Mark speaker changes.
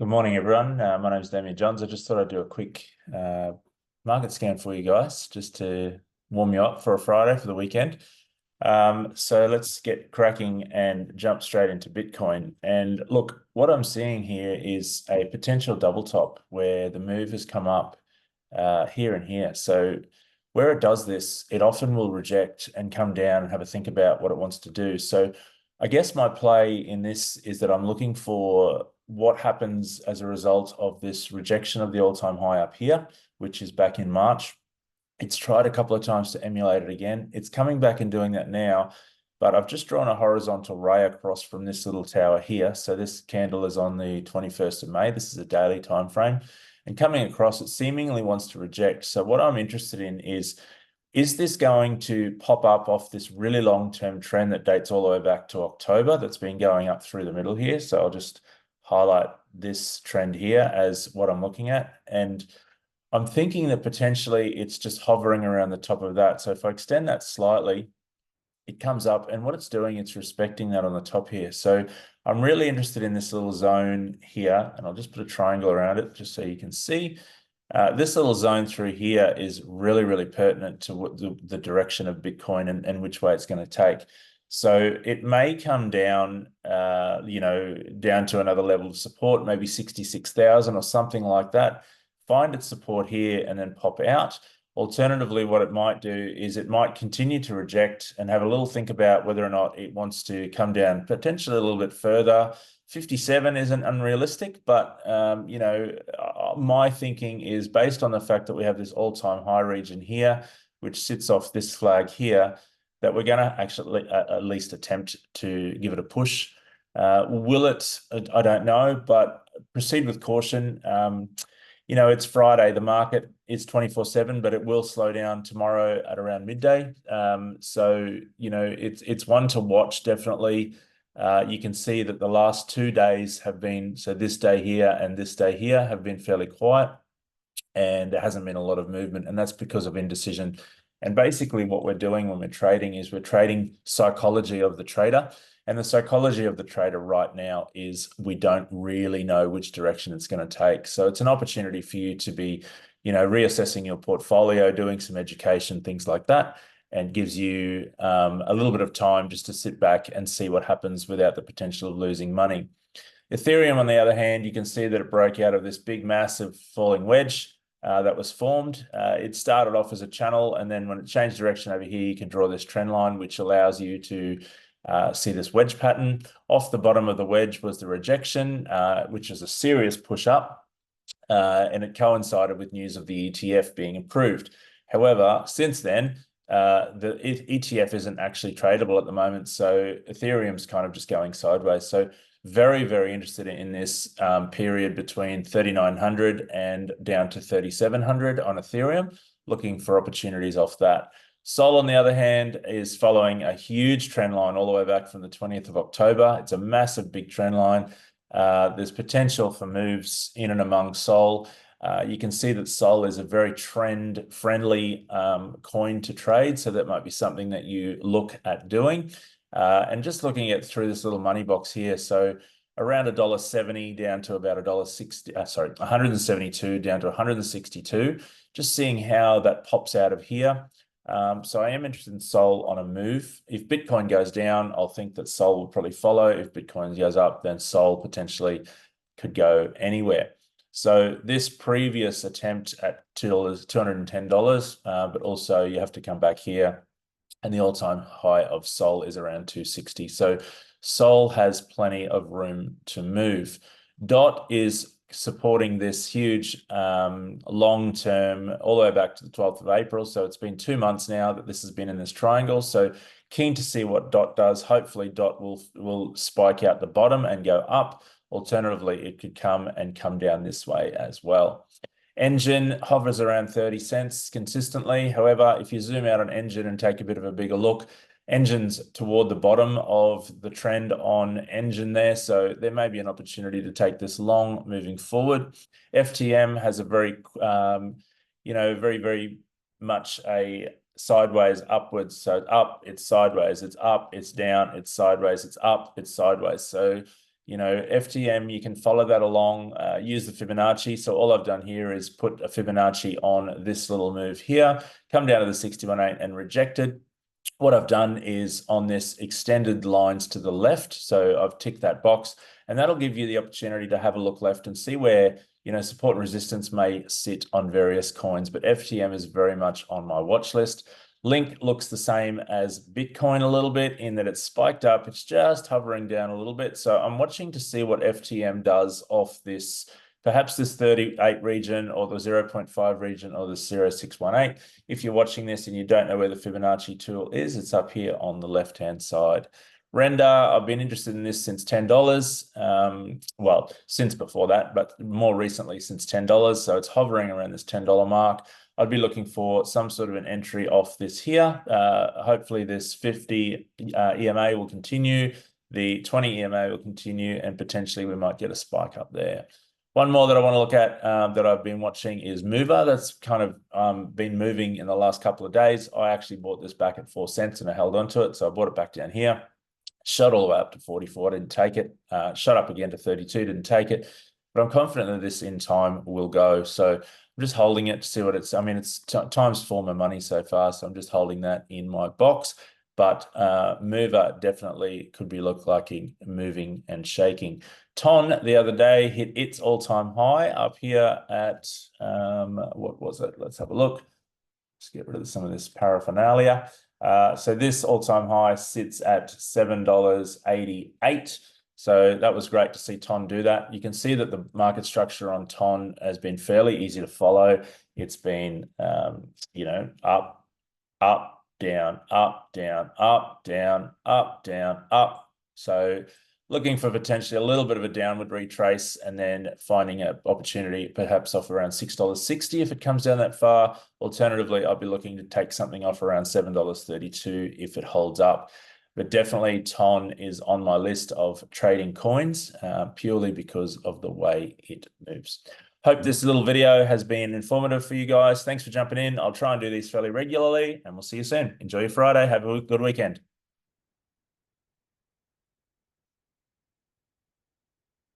Speaker 1: Good morning, everyone. My name is Damien Johns. I just thought I'd do a quick market scan for you guys, just to warm you up for a Friday for the weekend. So let's get cracking and jump straight into Bitcoin. And look, what I'm seeing here is a potential double top where the move has come up here and here. So where it does this, it often will reject and come down and have a think about what it wants to do. So I guess my play in this is that I'm looking for what happens as a result of this rejection of the all-time high up here, which is back in March. It's tried a couple of times to emulate it again. It's coming back and doing that now, but I've just drawn a horizontal ray across from this little tower here. So this candle is on the 21st of May. This is a daily time frame. And coming across, it seemingly wants to reject. So what I'm interested in is this going to pop up off this really long-term trend that dates all the way back to October that's been going up through the middle here? So I'll just highlight this trend here as what I'm looking at. And I'm thinking that potentially it's just hovering around the top of that. So if I extend that slightly, it comes up, and what it's doing, it's respecting that on the top here. So I'm really interested in this little zone here, and I'll just put a triangle around it just so you can see. This little zone through here is really, really pertinent to what the direction of Bitcoin and which way it's going to take. So it may come down, down to another level of support, maybe 66,000 or something like that. Find its support here and then pop out. Alternatively, what it might do is it might continue to reject and have a little think about whether or not it wants to come down potentially a little bit further. 57 isn't unrealistic, but my thinking is based on the fact that we have this all-time high region here, which sits off this flag here, that we're going to actually at least attempt to give it a push. Will it? I don't know, but proceed with caution. It's Friday. The market is 24/7, but it will slow down tomorrow at around midday. It's one to watch, definitely. You can see that the last 2 days have been, so this day here and this day here have been fairly quiet, and there hasn't been a lot of movement, and that's because of indecision. And basically what we're doing when we're trading is we're trading psychology of the trader. And the psychology of the trader right now is we don't really know which direction it's going to take. So it's an opportunity for you to be, reassessing your portfolio, doing some education, things like that, and gives you a little bit of time just to sit back and see what happens without the potential of losing money. Ethereum, on the other hand, you can see that it broke out of this big, massive falling wedge that was formed. It started off as a channel, and then when it changed direction over here, you can draw this trend line, which allows you to see this wedge pattern. Off the bottom of the wedge was the rejection, which is a serious push up, and it coincided with news of the ETF being approved. However, since then, the ETF isn't actually tradable at the moment, so Ethereum's kind of just going sideways. So very, very interested in this period between 3,900 and down to 3,700 on Ethereum, looking for opportunities off that. Sol, on the other hand, is following a huge trend line all the way back from the 20th of October. It's a massive, big trend line. There's potential for moves in and among Sol. You can see that Sol is a very trend-friendly coin to trade, so that might be something that you look at doing. And just looking at through this little money box here, so around $1.70 down to about $1.60, 172 down to 162, just seeing how that pops out of here. So I am interested in Sol on a move. If Bitcoin goes down, I'll think that Sol will probably follow. If Bitcoin goes up, then Sol potentially could go anywhere. So this previous attempt at $210, but also you have to come back here, and the all-time high of Sol is around 260. So Sol has plenty of room to move. DOT is supporting this huge long-term all the way back to the 12th of April. So it's been 2 months now that this has been in this triangle. So keen to see what DOT does. Hopefully DOT will spike out the bottom and go up. Alternatively, it could come down this way as well. Enjin hovers around 30 cents consistently. However, if you zoom out on Enjin and take a bit of a bigger look, Enjin's toward the bottom of the trend on Enjin there. So there may be an opportunity to take this long moving forward. FTM has a very, very, very much a sideways upwards. So up, it's sideways, it's up, it's down, it's sideways, it's up, it's sideways. So you know, FTM, you can follow that along, use the Fibonacci. So all I've done here is put a Fibonacci on this little move here, come down to the 61.8 and rejected. What I've done is on this extended lines to the left. So I've ticked that box, and that'll give you the opportunity to have a look left and see where, you know, support and resistance may sit on various coins, but FTM is very much on my watch list. Link looks the same as Bitcoin a little bit in that it's spiked up. It's just hovering down a little bit. So I'm watching to see what FTM does off this, perhaps this 38 region or the 0.5 region or the 0.618. If you're watching this and you don't know where the Fibonacci tool is, it's up here on the left-hand side. Render, I've been interested in this since $10. Well, since before that, but more recently since $10. So it's hovering around this $10 mark. I'd be looking for some sort of an entry off this here. Hopefully this 50 EMA will continue. The 20 EMA will continue, and potentially we might get a spike up there. One more that I want to look at that I've been watching is Mover. That's kind of been moving in the last couple of days. I actually bought this back at 4 cents and I held onto it. So I bought it back down here. Shot all the way up to 44, didn't take it. Shot up again to 32, didn't take it. But I'm confident that this in time will go. So I'm just holding it to see what it's, I mean, it's times 4 my money so far. So I'm just holding that in my box. But Mover definitely could be moving and shaking. TON the other day hit its all-time high up here at, what was it? Let's have a look. Let's get rid of some of this paraphernalia. So this all-time high sits at $7.88. So that was great to see TON do that. You can see that the market structure on TON has been fairly easy to follow. It's been, you know, up, up, down, up, down, up, down, up, down, up. So looking for potentially a little bit of a downward retrace and then finding an opportunity perhaps off around $6.60 if it comes down that far. Alternatively, I'll be looking to take something off around $7.32 if it holds up. But definitely TON is on my list of trading coins purely because of the way it moves. Hope this little video has been informative for you guys. Thanks for jumping in. I'll try and do these fairly regularly, and we'll see you soon. Enjoy your Friday. Have a good weekend.